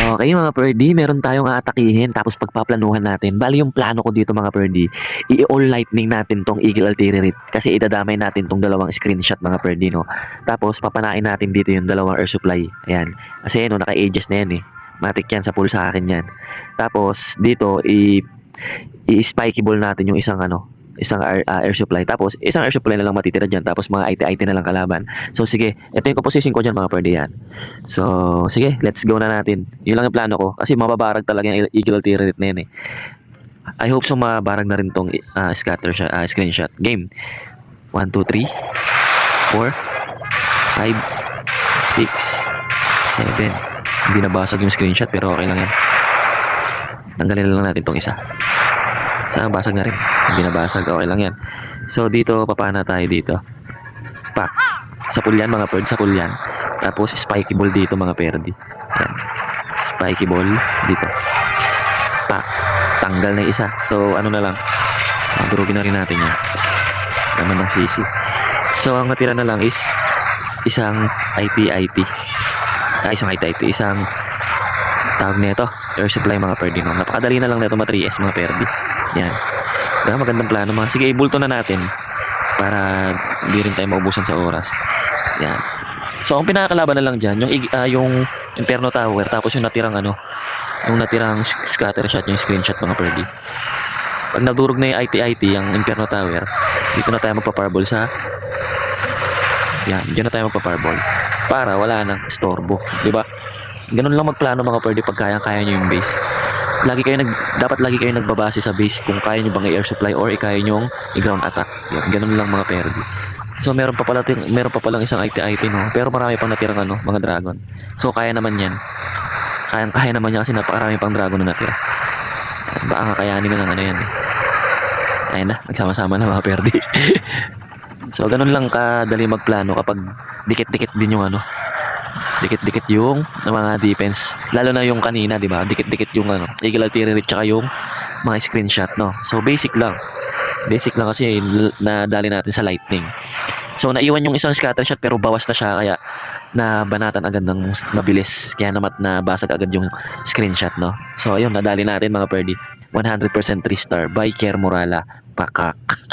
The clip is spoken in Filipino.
Okay mga perdi, meron tayong aatakihin tapos pagpaplanuhan natin. Bali yung plano ko dito mga perdi, i-all lightning natin tong Eagle Artillery kasi idadamay natin tong dalawang screenshot mga perdi, no. Tapos papanain natin dito yung dalawang air supply. Ayan. Kasi no, naka-ages na yan eh. Matik yan sa pool sa akin yan. Tapos dito i-spiky ball natin yung air supply. Tapos isang air supply na lang matitira dyan. Tapos mga IT-IT na lang kalaban. So sige, ito yung composition ko dyan mga perdi yan. So sige, let's go na natin. Yun lang yung plano ko. Kasi mababarag talaga yung Eagle Artillery na yan eh. I hope so mabarag na rin tong screenshot. Game. 1, 2, 3, 4, 5, 6, 7. Hindi nabasag yung screenshot pero okay lang yan. Tanggalin lang natin tong isa. Saan basag na rin. Hindi nabasag. Okay lang yan. So dito, papana tayo dito. Pak. Sa pool yan mga bird. Sa pool yan. Tapos spiky ball dito mga perdi. Yan. Spiky ball dito. Pak. Tanggal na isa. So ano na lang. Durugin na rin natin yan. Naman ng sisi. So ang natira na lang is isang IT-IT. Isang IT-IT. Isang tawag nito. Air supply mga perdi. No? Napakadali na lang nito mga 3S mga perdi. Yan. Kaya magandang plano mga. Sige, ibulto na natin para hindi rin tayo maubusan sa oras. Yan. So, ang pinakakalaban na lang dyan, yung Inferno Tower, tapos yung natirang scatter shot, yung screenshot mga perdi. Pag nadurog na yung IT-IT, yung Inferno Tower, dito na tayo magpa-fireball sa yan, dyan na tayo magpa-fireball para wala nang storbo, di ba? Ganun lang magplano mga perdi pag kaya nyo yung base. Dapat lagi kayo nagbabase sa base kung kaya nyo bang i-air supply or kaya nyo i-ground attack. Yan, ganun lang mga perdi. So meron pa palang isang IT-IT no, pero marami pang natirang mga dragon. So kaya naman yan. Kaya naman yan kasi napakarami pang dragon na natira. Baka kakayanin na ng yan. Ayun na, nagsama-sama na mga perdi. So ganun lang kadali magplano kapag dikit-dikit din yung dikit-dikit yung mga defense, lalo na yung kanina, di ba? Dikit-dikit yung Eagle Artillery tsaka yung mga screenshot, no? So basic lang kasi nadali natin sa lightning. So naiwan yung isang scatter shot pero bawas na siya kaya nabanatan agad ng mabilis, kaya nabasag agad yung screenshot, no? So ayun, nadali natin mga perdi. 100% 3 star by Kier Morala. Pakak.